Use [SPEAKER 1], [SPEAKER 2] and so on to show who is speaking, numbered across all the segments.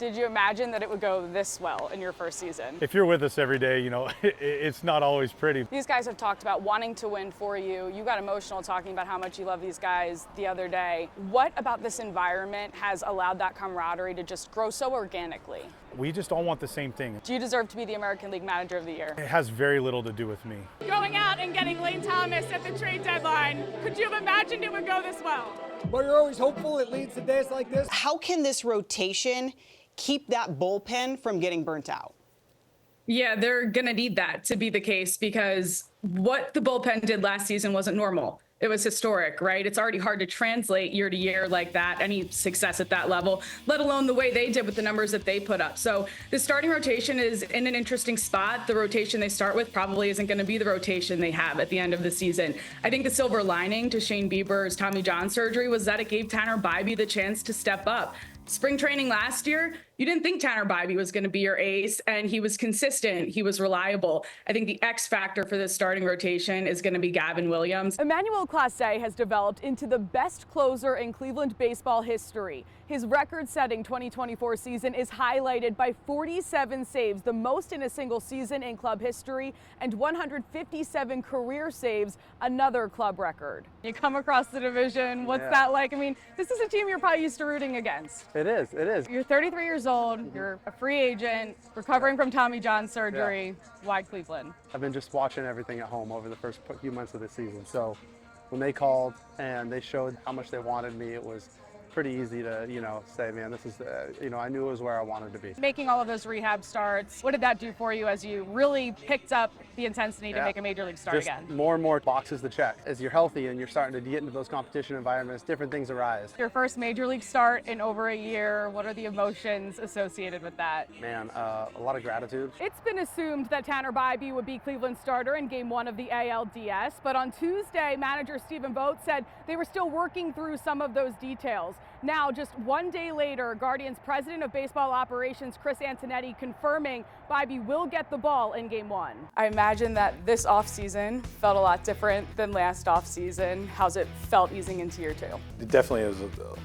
[SPEAKER 1] Did you imagine that it would go this well in your first season?
[SPEAKER 2] If you're with us every day, you know, it's not always pretty.
[SPEAKER 1] These guys have talked about wanting to win for you. You got emotional talking about how much you love these guys the other day. What about this environment has allowed that camaraderie to just grow so organically?
[SPEAKER 2] We just all want the same thing.
[SPEAKER 1] Do you deserve to be the American League Manager of the Year?
[SPEAKER 2] It has very little to do with me.
[SPEAKER 1] Going out and getting Lane Thomas at the trade deadline, could you have imagined it would go this well?
[SPEAKER 3] But you're always hopeful it leads to days like this.
[SPEAKER 4] How can this rotation keep that bullpen from getting burnt out?
[SPEAKER 5] Yeah, they're going to need that to be the case because what the bullpen did last season wasn't normal. It was historic, right? It's already hard to translate year to year like that, any success at that level, let alone the way they did with the numbers that they put up. So the starting rotation is in an interesting spot. The rotation they start with probably isn't going to be the rotation they have at the end of the season. I think the silver lining to Shane Bieber's Tommy John surgery was that it gave Tanner Bybee the chance to step up. Spring training last year, you didn't think Tanner Bybee was going to be your ace, and he was consistent. He was reliable. I think the X factor for this starting rotation is going to be Gavin Williams.
[SPEAKER 1] Emmanuel Clase has developed into the best closer in Cleveland baseball history. His record-setting 2024 season is highlighted by 47 saves, the most in a single season in club history, and 157 career saves, another club record. You come across the division, what's that like? I mean, this is a team you're probably used to rooting against.
[SPEAKER 6] It is.
[SPEAKER 1] You're 33 years old, you're a free agent, recovering from Tommy John surgery. Why Cleveland?
[SPEAKER 6] I've been just watching everything at home over the first few months of the season. So when they called and they showed how much they wanted me, it was pretty easy to, say, man, this is, I knew it was where I wanted to be.
[SPEAKER 1] Making all of those rehab starts, what did that do for you as you really picked up the intensity to make a major league start
[SPEAKER 6] just
[SPEAKER 1] again?
[SPEAKER 6] More and more boxes to check. As you're healthy and you're starting to get into those competition environments, different things arise.
[SPEAKER 1] Your first major league start in over a year, what are the emotions associated with that?
[SPEAKER 6] Man, a lot of gratitude.
[SPEAKER 1] It's been assumed that Tanner Bybee would be Cleveland's starter in Game 1 of the ALDS, but on Tuesday, manager Stephen Vogt said they were still working through some of those details. Now, just one day later, Guardians president of baseball operations Chris Antonetti confirming Bybee will get the ball in Game 1. I imagine that this offseason felt a lot different than last offseason. How's it felt easing into year 2?
[SPEAKER 7] It definitely is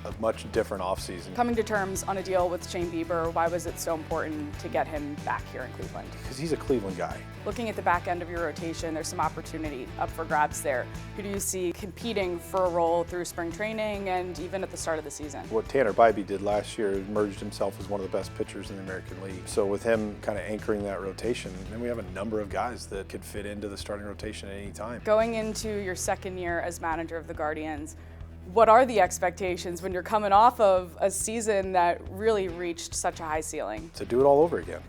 [SPEAKER 7] a much different offseason.
[SPEAKER 1] Coming to terms on a deal with Shane Bieber, why was it so important to get him back here in Cleveland?
[SPEAKER 7] Because he's a Cleveland guy.
[SPEAKER 1] Looking at the back end of your rotation, there's some opportunity up for grabs there. Who do you see competing for a role through spring training and even at the start of the season?
[SPEAKER 7] What Tanner Bybee did last year emerged himself as one of the best pitchers in the American League. So with him kind of anchoring that rotation, then we have a number of guys that could fit into the starting rotation at any time.
[SPEAKER 1] Going into your second year as manager of the Guardians, what are the expectations when you're coming off of a season that really reached such a high ceiling?
[SPEAKER 7] To do it all over again.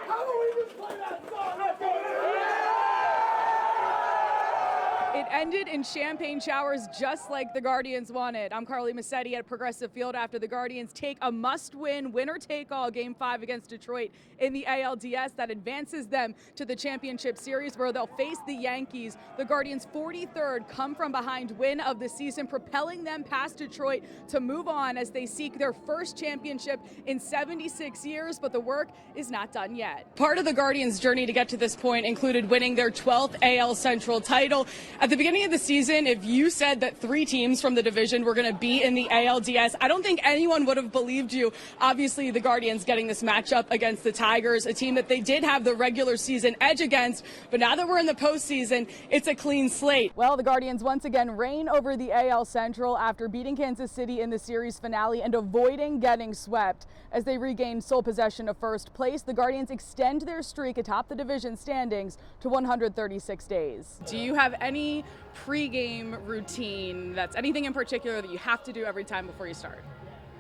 [SPEAKER 1] It ended in champagne showers just like the Guardians wanted. I'm CARLY Mascitti at Progressive Field after the Guardians take a must-win, winner-take-all Game 5 against Detroit in the ALDS that advances them to the championship series where they'll face the Yankees. The Guardians' 43rd come-from-behind win of the season, propelling them past Detroit to move on as they seek their first championship in 76 years, but the work is not done yet. Part of the Guardians' journey to get to this point included winning their 12th AL Central title. At the beginning of the season, if you said that 3 teams from the division were going to be in the ALDS, I don't think anyone would have believed you. Obviously, the Guardians getting this matchup against the Tigers, a team that they did have the regular season edge against, but now that we're in the postseason, it's a clean slate. Well, the Guardians once again reign over the AL Central after beating Kansas City in the series finale and avoiding getting swept. As they regain sole possession of first place, the Guardians extend their streak atop the division standings to 136 days. Do you have any pre-game routine that's anything in particular that you have to do every time before you start?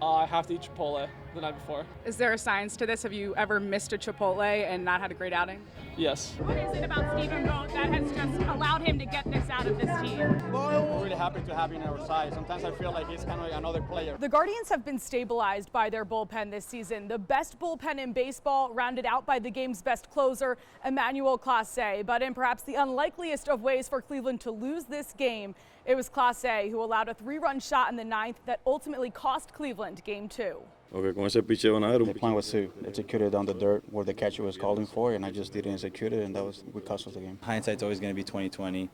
[SPEAKER 8] I have to eat Chipotle the night before.
[SPEAKER 1] Is there a science to this? Have you ever missed a Chipotle and not had a great outing?
[SPEAKER 8] Yes.
[SPEAKER 1] What is it about Stephen Vogt that has just allowed him to get this out of this team?
[SPEAKER 8] I'm really happy to have him on our side. Sometimes I feel like he's kind of like another player.
[SPEAKER 1] The Guardians have been stabilized by their bullpen this season. The best bullpen in baseball, rounded out by the game's best closer, Emmanuel Clase. But in perhaps the unlikeliest of ways for Cleveland to lose this game, it was Clase who allowed a 3-run shot in the 9th that ultimately cost Cleveland Game 2.
[SPEAKER 9] Okay, con ese picheo nada, era un
[SPEAKER 10] The plan was to execute it on the dirt where the catcher was calling for, and I just didn't execute it, and that was what cost us the game.
[SPEAKER 11] Hindsight's always going to be 20/20,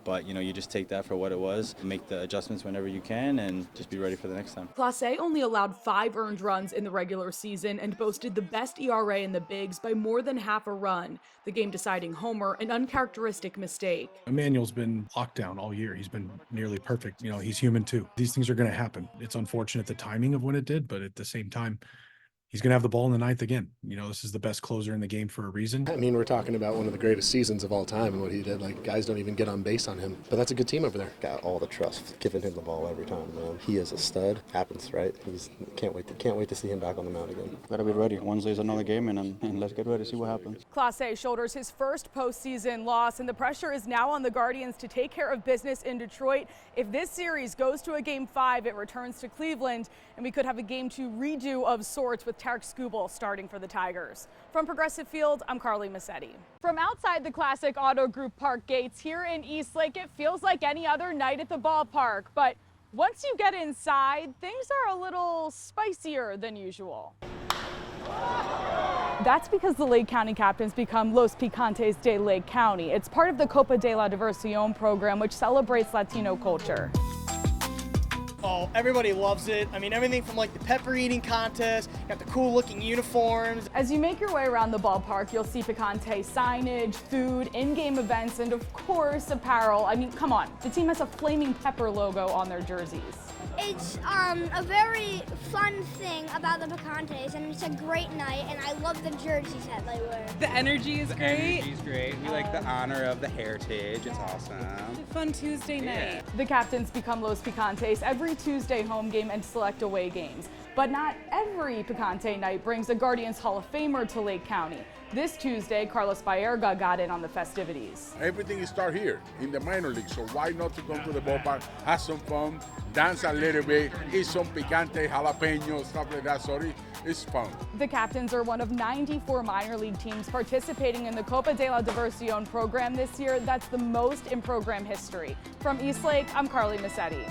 [SPEAKER 11] but you just take that for what it was, make the adjustments whenever you can, and just be ready for the next time.
[SPEAKER 1] Clase only allowed 5 earned runs in the regular season and boasted the best ERA in the bigs by more than half a run. The game-deciding homer, an uncharacteristic mistake.
[SPEAKER 12] Emmanuel's been locked down all year. He's been nearly perfect. He's human too. These things are going to happen. It's unfortunate the timing of when it did, but at the same time, he's going to have the ball in the ninth again. This is the best closer in the game for a reason.
[SPEAKER 13] I mean, we're talking about one of the greatest seasons of all time and what he did. Like, guys don't even get on base on him. But that's a good team over there.
[SPEAKER 14] Got all the trust, giving him the ball every time, man. He is a stud. Happens, right? Can't wait to see him back on the mound again.
[SPEAKER 10] Gotta be ready. Wednesday's another game, and let's get ready to see what happens.
[SPEAKER 1] Clase shoulders his first postseason loss, and the pressure is now on the Guardians to take care of business in Detroit. If this series goes to a Game 5, it returns to Cleveland, and we could have a Game 2 redo of sorts with Tarek Skubal starting for the Tigers. From Progressive Field, I'm CARLY Mascitti. From outside the Classic Auto Group Park gates here in Eastlake, it feels like any other night at the ballpark. But once you get inside, things are a little spicier than usual. That's because the Lake County Captains become Los Picantes de Lake County. It's part of the Copa de la Diversión program, which celebrates Latino culture.
[SPEAKER 15] Oh, everybody loves it. I mean, everything from like the pepper eating contest, got the cool looking uniforms.
[SPEAKER 1] As you make your way around the ballpark, you'll see Picante signage, food, in-game events, and of course, apparel. I mean, come on, the team has a flaming pepper logo on their jerseys.
[SPEAKER 16] It's a very fun thing about the Picantes, and it's a great night, and I love the jerseys that they wear.
[SPEAKER 17] The energy is great.
[SPEAKER 18] The energy's great. We like the honor of the heritage. It's awesome.
[SPEAKER 17] It's a fun Tuesday night.
[SPEAKER 1] The Captains become Los Picantes every Tuesday home game and select away games. But not every Picante night brings a Guardians Hall of Famer to Lake County. This Tuesday, Carlos Baerga got in on the festivities.
[SPEAKER 19] Everything starts here in the minor league, so why not to come to the ballpark, have some fun, dance a little bit, eat some picante, jalapeno, stuff like that, so it's fun.
[SPEAKER 1] The Captains are one of 94 minor league teams participating in the Copa de la Diversión program this year. That's the most in program history. From Eastlake, I'm CARLY Mascitti.